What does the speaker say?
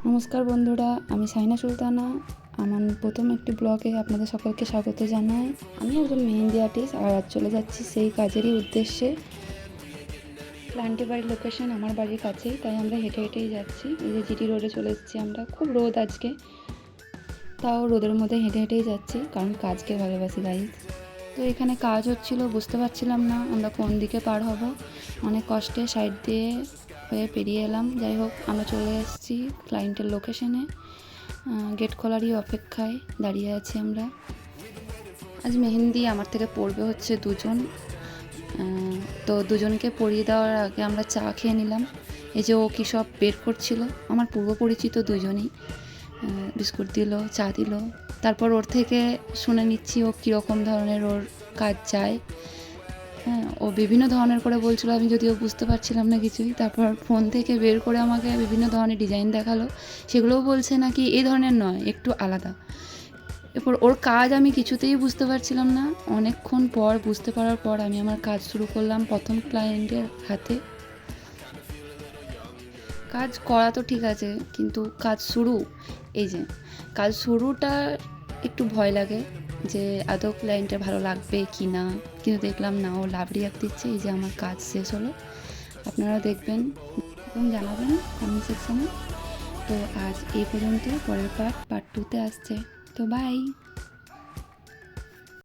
নমস্কার বন্ধুরা, আমি সাইনা সুলতানা। আমার প্রথম একটি ব্লগে আপনাদের সকলকে স্বাগত জানাই। আমি একজন মেহেন্দি আর্টিস্ট আর আজ চলে যাচ্ছি সেই কাজেরই উদ্দেশ্যে। ক্লায়েন্টের বাড়ির লোকেশন আমার বাড়ির কাছেই, তাই আমরা হেঁটে হেঁটেই যাচ্ছি। এই যে জিটি রোডে চলে এসেছি আমরা। খুব রোদ আজকে, তাও রোদের মধ্যে হেঁটে হেঁটেই যাচ্ছি, কারণ কাজকে ভালোবাসি গাইজ। তো এখানে কাজ হচ্ছিল, বুঝতে পারছিলাম না আমরা কোন দিকে পার হব। অনেক কষ্টে সাইড দিয়ে হয়ে পেরিয়ে এলাম। যাই হোক, আমরা চলে এসেছি ক্লায়েন্টের লোকেশনে। গেট খোলারই অপেক্ষায় দাঁড়িয়ে আছি আমরা। আজ মেহেন্দি আমার থেকে পড়বে হচ্ছে দুজন। তো দুজনকে পরিয়ে দেওয়ার আগে আমরা চা খেয়ে নিলাম। এই যে ও কী সব বের করছিল, আমার পূর্ব পরিচিত দুজনই। বিস্কুট দিল, চা দিল। তারপর ওর থেকে শুনে নিচ্ছি ও কীরকম ধরনের ওর কাজ চায়। হ্যাঁ, ও বিভিন্ন ধরনের করে বলছিল, আমি যদিও বুঝতে পারছিলাম না কিছুই। তারপর ফোন থেকে বের করে আমাকে বিভিন্ন ধরনের ডিজাইন দেখালো, সেগুলোও বলছে নাকি এই ধরনের নয়, একটু আলাদা। এরপর ওর কাজ আমি কিছুতেই বুঝতে পারছিলাম না। অনেকক্ষণ পর বুঝতে পারার পর আমি আমার কাজ শুরু করলাম প্রথম ক্লায়েন্টের হাতে। কাজ করা তো ঠিক আছে, কিন্তু কাজ শুরু, এই যে কাজ শুরুটা একটু ভয় লাগে যে আদৌ ক্লায়েন্টের ভালো লাগবে কি না। কিন্তু দেখলাম না, ও লাভ রিয়াক্ট দিচ্ছে। এই যে আমার কাজ শেষ হলো, আপনারা দেখবেন এবং জানাবেন কমেন্ট সেকশানে। তো আজ এই পর্যন্ত, পরের পার্ট 2-তে আসছে। তো বাই।